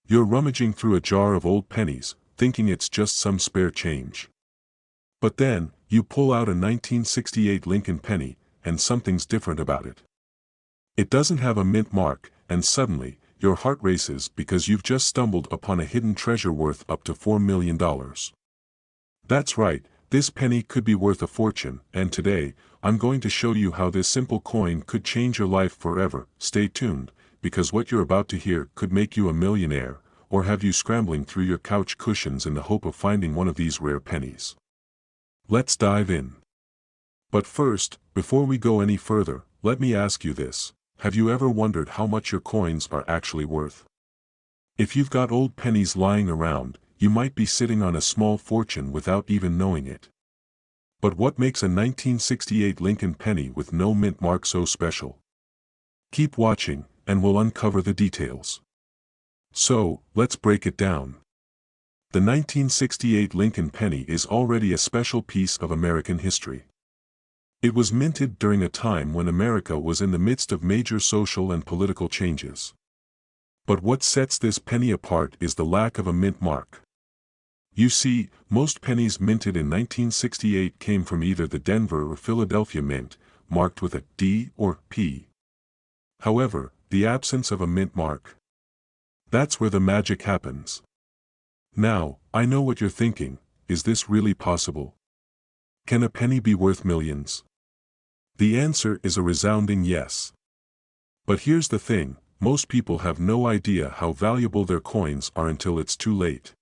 You're rummaging through a jar of old pennies, thinking it's just some spare change. But then, you pull out a 1968 Lincoln penny, and something's different about it. It doesn't have a mint mark, and suddenly, your heart races because you've just stumbled upon a hidden treasure worth up to $4 million. That's right, this penny could be worth a fortune, and today, I'm going to show you how this simple coin could change your life forever. Stay tuned, because what you're about to hear could make you a millionaire, or have you scrambling through your couch cushions in the hope of finding one of these rare pennies. Let's dive in. But first, before we go any further, let me ask you this. Have you ever wondered how much your coins are actually worth? If you've got old pennies lying around, you might be sitting on a small fortune without even knowing it. But what makes a 1968 Lincoln penny with no mint mark so special? Keep watching, and we'll uncover the details. So, let's break it down. The 1968 Lincoln penny is already a special piece of American history. It was minted during a time when America was in the midst of major social and political changes. But what sets this penny apart is the lack of a mint mark. You see, most pennies minted in 1968 came from either the Denver or Philadelphia mint, marked with a D or P. However, the absence of a mint mark. That's where the magic happens. Now, I know what you're thinking, is this really possible? Can a penny be worth millions? The answer is a resounding yes. But here's the thing, most people have no idea how valuable their coins are until it's too late.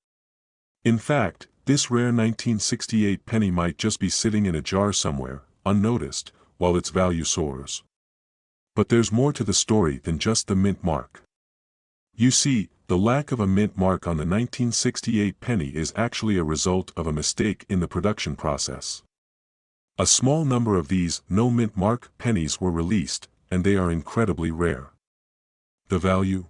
In fact, this rare 1968 penny might just be sitting in a jar somewhere, unnoticed, while its value soars. But there's more to the story than just the mint mark. You see, the lack of a mint mark on the 1968 penny is actually a result of a mistake in the production process. A small number of these no mint mark pennies were released, and they are incredibly rare. The value?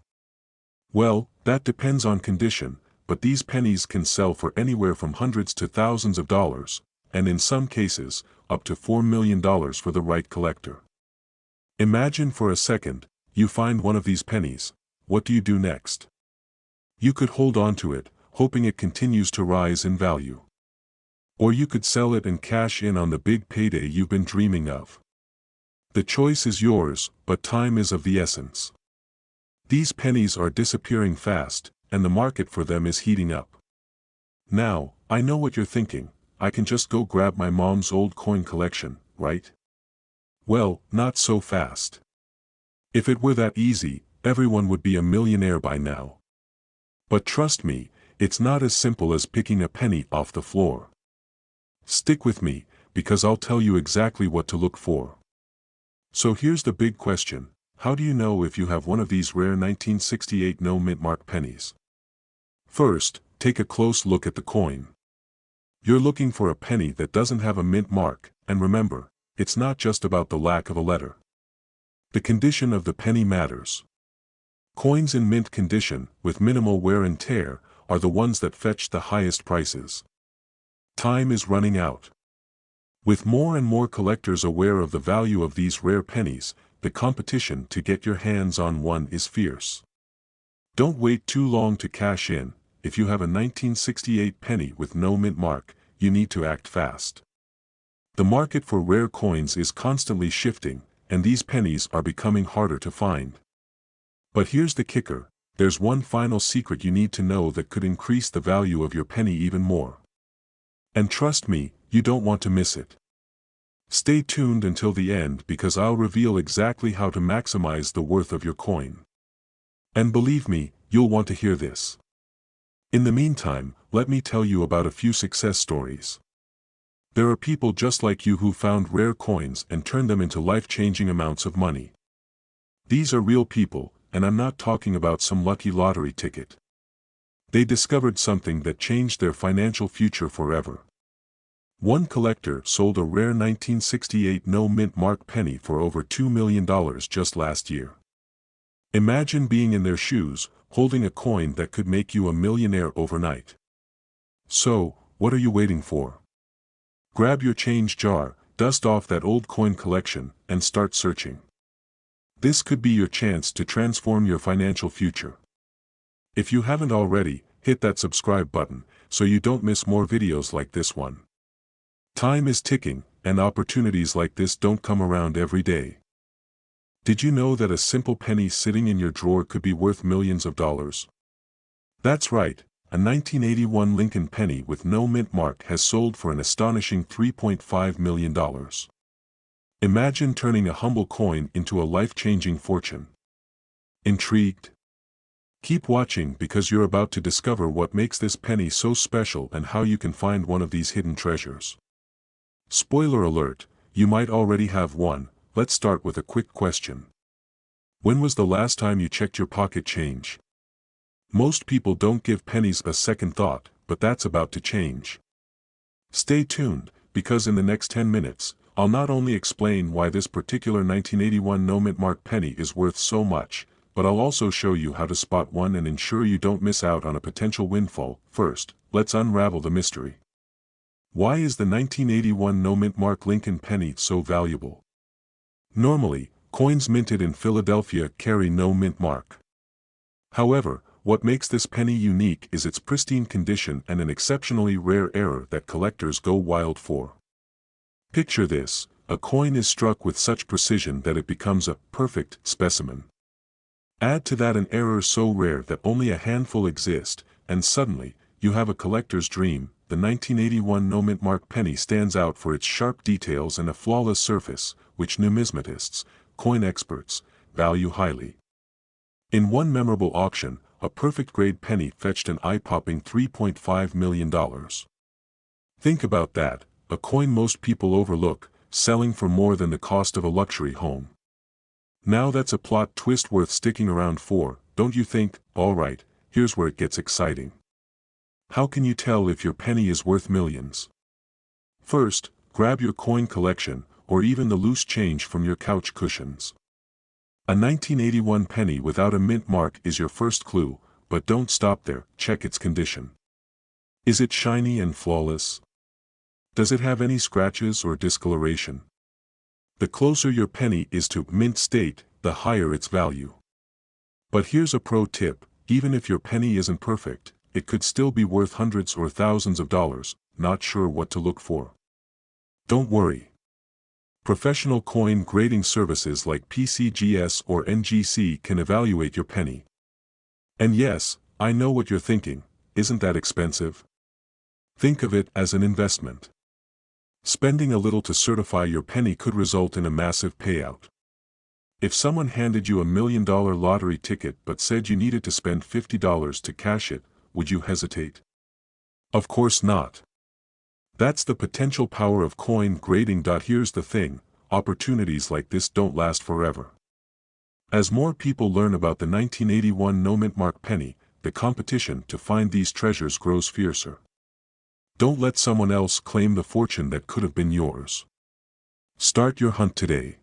Well, that depends on condition, but these pennies can sell for anywhere from hundreds to thousands of dollars, and in some cases, up to $4 million for the right collector. Imagine for a second, you find one of these pennies. What do you do next? You could hold on to it, hoping it continues to rise in value. Or you could sell it and cash in on the big payday you've been dreaming of. The choice is yours, but time is of the essence. These pennies are disappearing fast, and the market for them is heating up. Now, I know what you're thinking, I can just go grab my mom's old coin collection, right? Well, not so fast. If it were that easy, everyone would be a millionaire by now. But trust me, it's not as simple as picking a penny off the floor. Stick with me, because I'll tell you exactly what to look for. So here's the big question, how do you know if you have one of these rare 1968 no mint mark pennies? First, take a close look at the coin. You're looking for a penny that doesn't have a mint mark, and remember, it's not just about the lack of a letter. The condition of the penny matters. Coins in mint condition, with minimal wear and tear, are the ones that fetch the highest prices. Time is running out. With more and more collectors aware of the value of these rare pennies, the competition to get your hands on one is fierce. Don't wait too long to cash in. If you have a 1968 penny with no mint mark, you need to act fast. The market for rare coins is constantly shifting, and these pennies are becoming harder to find. But here's the kicker, there's one final secret you need to know that could increase the value of your penny even more. And trust me, you don't want to miss it. Stay tuned until the end because I'll reveal exactly how to maximize the worth of your coin. And believe me, you'll want to hear this. In the meantime, let me tell you about a few success stories. There are people just like you who found rare coins and turned them into life-changing amounts of money. These are real people, and I'm not talking about some lucky lottery ticket. They discovered something that changed their financial future forever. One collector sold a rare 1968 no mint mark penny for over $2 million just last year. Imagine being in their shoes, holding a coin that could make you a millionaire overnight. So, what are you waiting for? Grab your change jar, dust off that old coin collection, and start searching. This could be your chance to transform your financial future. If you haven't already, hit that subscribe button, so you don't miss more videos like this one. Time is ticking, and opportunities like this don't come around every day. Did you know that a simple penny sitting in your drawer could be worth millions of dollars? That's right, a 1981 Lincoln penny with no mint mark has sold for an astonishing $3.5 million. Imagine turning a humble coin into a life-changing fortune. Intrigued? Keep watching because you're about to discover what makes this penny so special and how you can find one of these hidden treasures. Spoiler alert, you might already have one. Let's start with a quick question. When was the last time you checked your pocket change? Most people don't give pennies a second thought, but that's about to change. Stay tuned, because in the next 10 minutes, I'll not only explain why this particular 1981 no mint mark penny is worth so much, but I'll also show you how to spot one and ensure you don't miss out on a potential windfall. First, let's unravel the mystery. Why is the 1981 no mint mark Lincoln penny so valuable? Normally, coins minted in Philadelphia carry no mint mark. However, what makes this penny unique is its pristine condition and an exceptionally rare error that collectors go wild for. Picture this: a coin is struck with such precision that it becomes a perfect specimen. Add to that an error so rare that only a handful exist, and suddenly, you have a collector's dream. The 1981 no mint mark penny stands out for its sharp details and a flawless surface, which numismatists, coin experts, value highly. In one memorable auction, a perfect grade penny fetched an eye-popping $3.5 million. Think about that, a coin most people overlook, selling for more than the cost of a luxury home. Now that's a plot twist worth sticking around for, don't you think? Alright, here's where it gets exciting. How can you tell if your penny is worth millions? First, grab your coin collection, or even the loose change from your couch cushions. A 1981 penny without a mint mark is your first clue, but don't stop there, check its condition. Is it shiny and flawless? Does it have any scratches or discoloration? The closer your penny is to mint state, the higher its value. But here's a pro tip: even if your penny isn't perfect, it could still be worth hundreds or thousands of dollars. Not sure what to look for? Don't worry. Professional coin grading services like PCGS or NGC can evaluate your penny. And yes, I know what you're thinking, isn't that expensive? Think of it as an investment. Spending a little to certify your penny could result in a massive payout. If someone handed you $1 million lottery ticket but said you needed to spend $50 to cash it, would you hesitate? Of course not. That's the potential power of coin grading. Here's the thing, opportunities like this don't last forever. As more people learn about the 1981 no mint mark penny, the competition to find these treasures grows fiercer. Don't let someone else claim the fortune that could have been yours. Start your hunt today.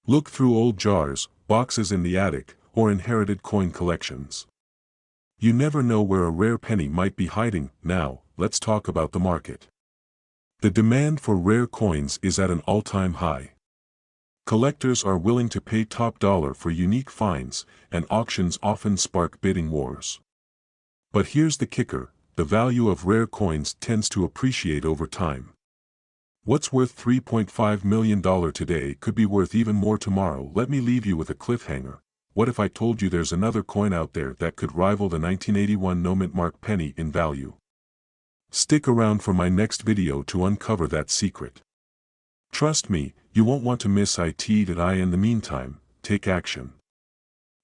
Look through old jars, boxes in the attic, or inherited coin collections. You never know where a rare penny might be hiding. Now, let's talk about the market. The demand for rare coins is at an all-time high. Collectors are willing to pay top dollar for unique finds, and auctions often spark bidding wars. But here's the kicker: the value of rare coins tends to appreciate over time. What's worth $3.5 million today could be worth even more tomorrow. Let me leave you with a cliffhanger. What if I told you there's another coin out there that could rival the 1981 no mint mark penny in value? Stick around for my next video to uncover that secret. Trust me, you won't want to miss it. In the meantime, take action.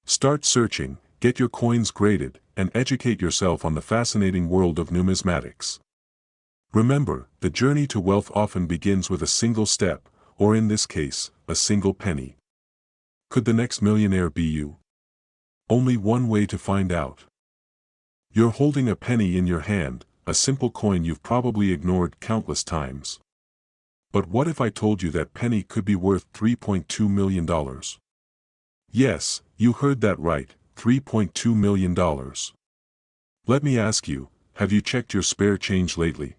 Start searching, get your coins graded, and educate yourself on the fascinating world of numismatics. Remember, the journey to wealth often begins with a single step, or in this case, a single penny. Could the next millionaire be you? Only one way to find out. You're holding a penny in your hand, a simple coin you've probably ignored countless times. But what if I told you that penny could be worth $3.2 million? Yes, you heard that right, $3.2 million. Let me ask you, have you checked your spare change lately?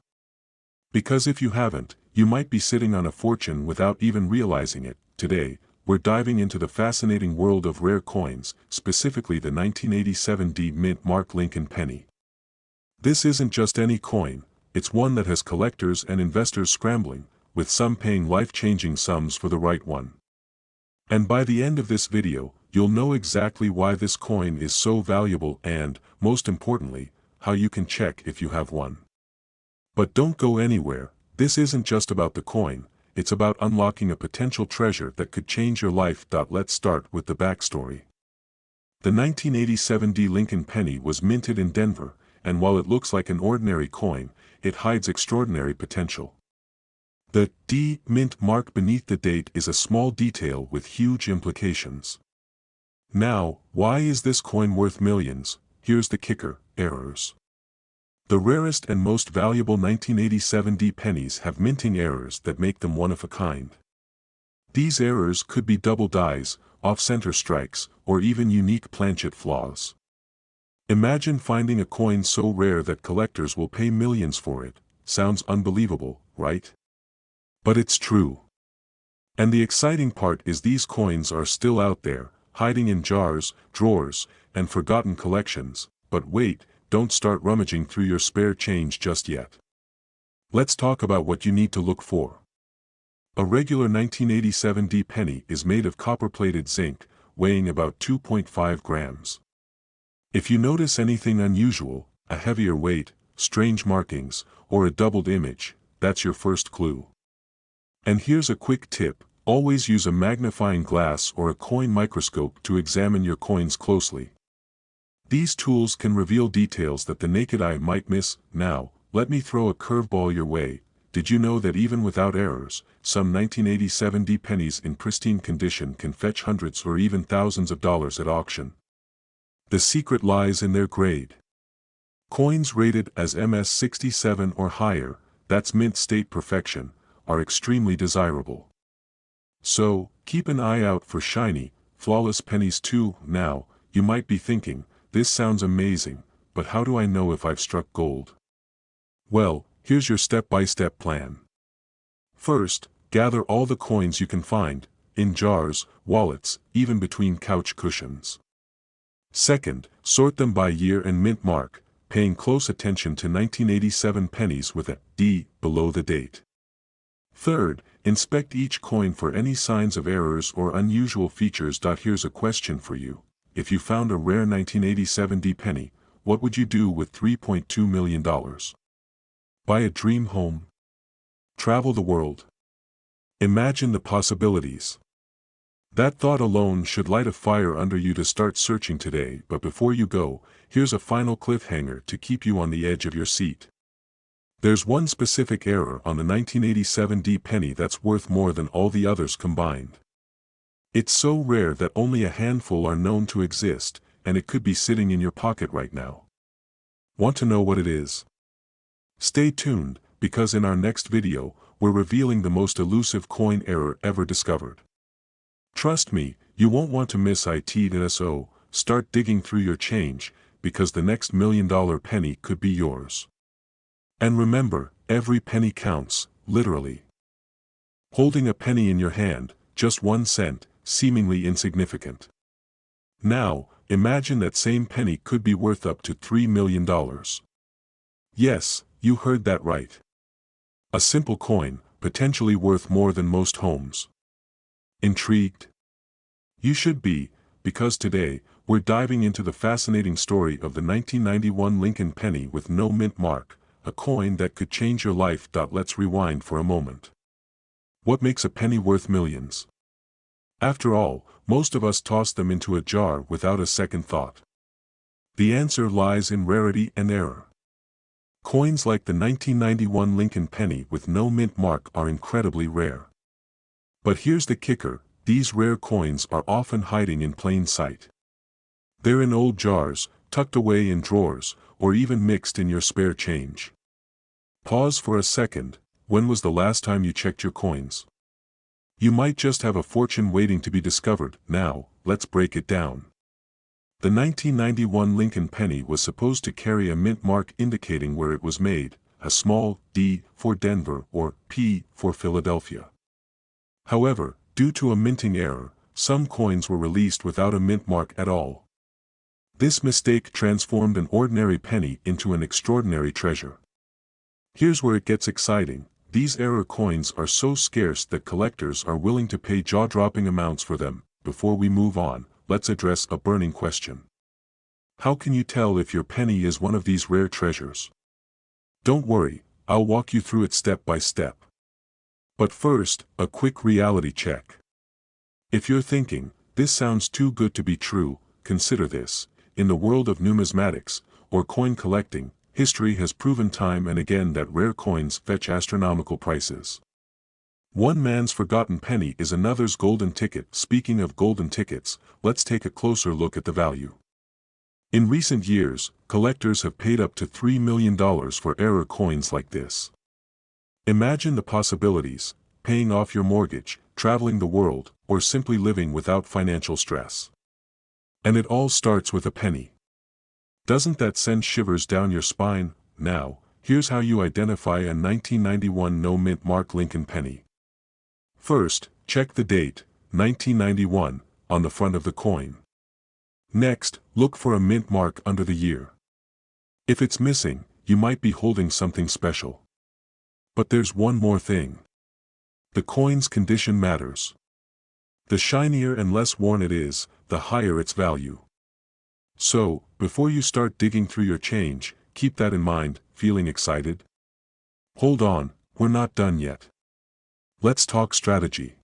Because if you haven't, you might be sitting on a fortune without even realizing it. Today, we're diving into the fascinating world of rare coins, specifically the 1987 D Mint Mark Lincoln penny. This isn't just any coin, it's one that has collectors and investors scrambling, with some paying life-changing sums for the right one. And by the end of this video, you'll know exactly why this coin is so valuable and, most importantly, how you can check if you have one. But don't go anywhere, this isn't just about the coin, it's about unlocking a potential treasure that could change your life. Let's start with the backstory. The 1987 D Lincoln penny was minted in Denver, and while it looks like an ordinary coin, it hides extraordinary potential. The D Mint mark beneath the date is a small detail with huge implications. Now, why is this coin worth millions? Here's the kicker: errors. The rarest and most valuable 1987 D pennies have minting errors that make them one of a kind. These errors could be double dies, off-center strikes, or even unique planchet flaws. Imagine finding a coin so rare that collectors will pay millions for it. Sounds unbelievable, right? But it's true. And the exciting part is these coins are still out there, hiding in jars, drawers, and forgotten collections. But wait, don't start rummaging through your spare change just yet. Let's talk about what you need to look for. A regular 1987 D penny is made of copper-plated zinc, weighing about 2.5 grams. If you notice anything unusual, a heavier weight, strange markings, or a doubled image, that's your first clue. And here's a quick tip: always use a magnifying glass or a coin microscope to examine your coins closely. These tools can reveal details that the naked eye might miss. Now, let me throw a curveball your way. Did you know that even without errors, some 1987 D pennies in pristine condition can fetch hundreds or even thousands of dollars at auction? The secret lies in their grade. Coins rated as MS67 or higher, that's mint state perfection, are extremely desirable. So, keep an eye out for shiny, flawless pennies too. Now, you might be thinking, this sounds amazing, but how do I know if I've struck gold? Well, here's your step-by-step plan. First, gather all the coins you can find, in jars, wallets, even between couch cushions. Second, sort them by year and mint mark, paying close attention to 1987 pennies with a D below the date. Third, inspect each coin for any signs of errors or unusual features. Here's a question for you. If you found a rare 1987 D penny, what would you do with $3.2 million? Buy a dream home? Travel the world? Imagine the possibilities. That thought alone should light a fire under you to start searching today. But before you go, here's a final cliffhanger to keep you on the edge of your seat. There's one specific error on the 1987 D penny that's worth more than all the others combined. It's so rare that only a handful are known to exist, and it could be sitting in your pocket right now. Want to know what it is? Stay tuned, because in our next video, we're revealing the most elusive coin error ever discovered. Trust me, you won't want to miss it. So, start digging through your change, because the next $1 million penny could be yours. And remember, every penny counts, literally. Holding a penny in your hand, just 1 cent, seemingly insignificant. Now, imagine that same penny could be worth up to $3 million. Yes, you heard that right. A simple coin, potentially worth more than most homes. Intrigued? You should be, because today, we're diving into the fascinating story of the 1991 Lincoln penny with no mint mark, a coin that could change your life. Let's rewind for a moment. What makes a penny worth millions? After all, most of us toss them into a jar without a second thought. The answer lies in rarity and error. Coins like the 1991 Lincoln penny with no mint mark are incredibly rare. But here's the kicker: these rare coins are often hiding in plain sight. They're in old jars, tucked away in drawers, or even mixed in your spare change. Pause for a second. When was the last time you checked your coins? You might just have a fortune waiting to be discovered. Now, let's break it down. The 1991 Lincoln penny was supposed to carry a mint mark indicating where it was made, a small D for Denver or P for Philadelphia. However, due to a minting error, some coins were released without a mint mark at all. This mistake transformed an ordinary penny into an extraordinary treasure. Here's where it gets exciting. These error coins are so scarce that collectors are willing to pay jaw-dropping amounts for them. Before we move on, let's address a burning question. How can you tell if your penny is one of these rare treasures? Don't worry, I'll walk you through it step by step. But first, a quick reality check. If you're thinking, this sounds too good to be true, consider this. In the world of numismatics, or coin collecting, history has proven time and again that rare coins fetch astronomical prices. One man's forgotten penny is another's golden ticket. Speaking of golden tickets, let's take a closer look at the value. In recent years, collectors have paid up to $3 million for error coins like this. Imagine the possibilities: paying off your mortgage, traveling the world, or simply living without financial stress. And it all starts with a penny. Doesn't that send shivers down your spine? Now, here's how you identify a 1991 no-mint mark Lincoln penny. First, check the date, 1991, on the front of the coin. Next, look for a mint mark under the year. If it's missing, you might be holding something special. But there's one more thing. The coin's condition matters. The shinier and less worn it is, the higher its value. So, before you start digging through your change, keep that in mind. Feeling excited? Hold on, we're not done yet. Let's talk strategy.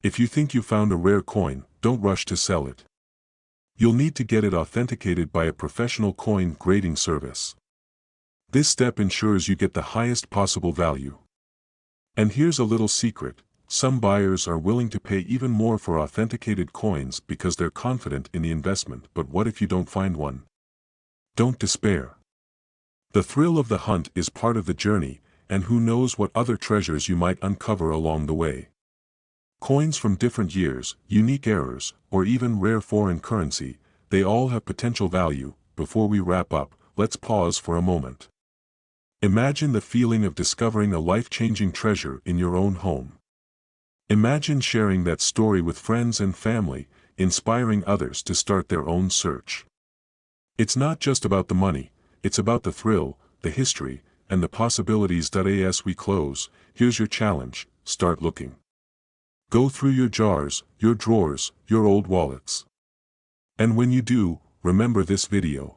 If you think you found a rare coin, don't rush to sell it. You'll need to get it authenticated by a professional coin grading service. This step ensures you get the highest possible value. And here's a little secret: some buyers are willing to pay even more for authenticated coins because they're confident in the investment. But what if you don't find one? Don't despair. The thrill of the hunt is part of the journey, and who knows what other treasures you might uncover along the way. Coins from different years, unique errors, or even rare foreign currency, they all have potential value. Before we wrap up, let's pause for a moment. Imagine the feeling of discovering a life-changing treasure in your own home. Imagine sharing that story with friends and family, inspiring others to start their own search. It's not just about the money, it's about the thrill, the history, and the possibilities. As we close, here's your challenge: start looking. Go through your jars, your drawers, your old wallets. And when you do, remember this video.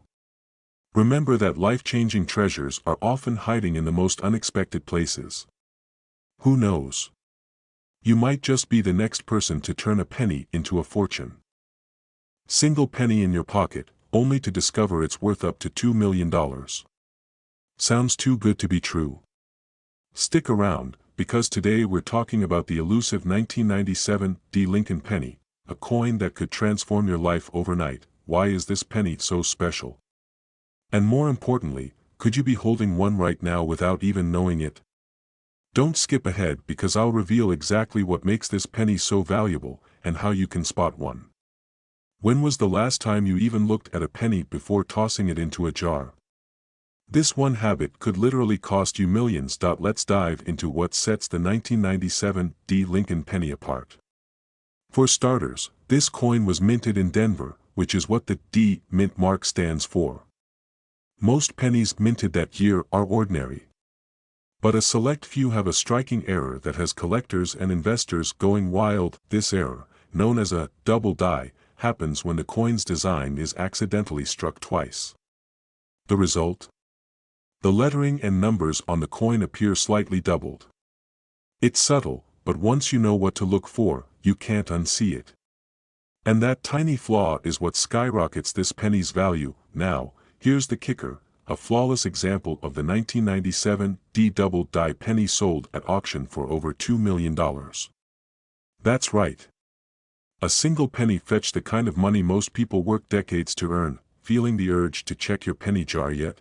Remember that life-changing treasures are often hiding in the most unexpected places. Who knows? You might just be the next person to turn a penny into a fortune. Single penny in your pocket, only to discover it's worth up to $2 million. Sounds too good to be true. Stick around, because today we're talking about the elusive 1997 Lincoln penny, a coin that could transform your life overnight. Why is this penny so special? And more importantly, could you be holding one right now without even knowing it? Don't skip ahead, because I'll reveal exactly what makes this penny so valuable, and how you can spot one. When was the last time you even looked at a penny before tossing it into a jar? This one habit could literally cost you millions. Let's dive into what sets the 1997 Lincoln penny apart. For starters, this coin was minted in Denver, which is what the D mint mark stands for. Most pennies minted that year are ordinary. But a select few have a striking error that has collectors and investors going wild. This error, known as a double die, happens when the coin's design is accidentally struck twice. The result? The lettering and numbers on the coin appear slightly doubled. It's subtle, but once you know what to look for, you can't unsee it. And that tiny flaw is what skyrockets this penny's value. Now, here's the kicker: a flawless example of the 1997 double die penny sold at auction for over $2 million. That's right. A single penny fetched the kind of money most people work decades to earn. Feeling the urge to check your penny jar yet?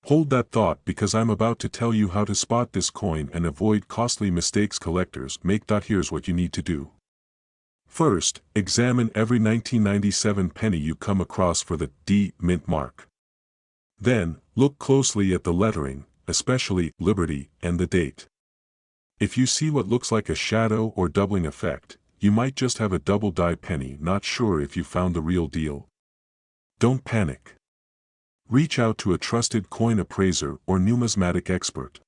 Hold that thought, because I'm about to tell you how to spot this coin and avoid costly mistakes collectors make. Here's what you need to do. First, examine every 1997 penny you come across for the D mint mark. Then, look closely at the lettering, especially Liberty, and the date. If you see what looks like a shadow or doubling effect, you might just have a double-die penny, not sure if you found the real deal. Don't panic. Reach out to a trusted coin appraiser or numismatic expert.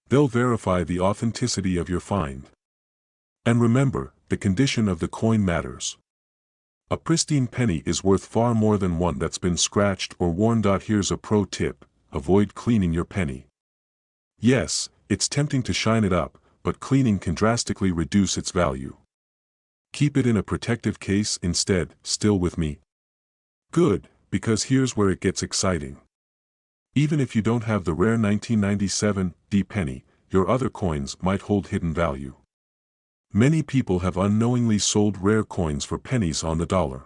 They'll verify the authenticity of your find. And remember, the condition of the coin matters. A pristine penny is worth far more than one that's been scratched or worn. Here's a pro tip: avoid cleaning your penny. Yes, it's tempting to shine it up, but cleaning can drastically reduce its value. Keep it in a protective case instead. Still with me? Good, because here's where it gets exciting. Even if you don't have the rare 1997 D penny, your other coins might hold hidden value. Many people have unknowingly sold rare coins for pennies on the dollar.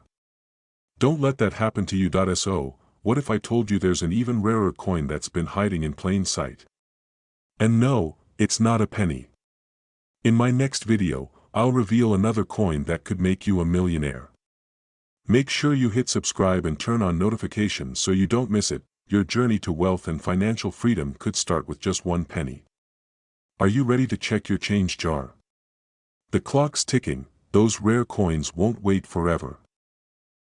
Don't let that happen to you. So, what if I told you there's an even rarer coin that's been hiding in plain sight? And no, it's not a penny. In my next video, I'll reveal another coin that could make you a millionaire. Make sure you hit subscribe and turn on notifications so you don't miss it. Your journey to wealth and financial freedom could start with just one penny. Are you ready to check your change jar? The clock's ticking, those rare coins won't wait forever.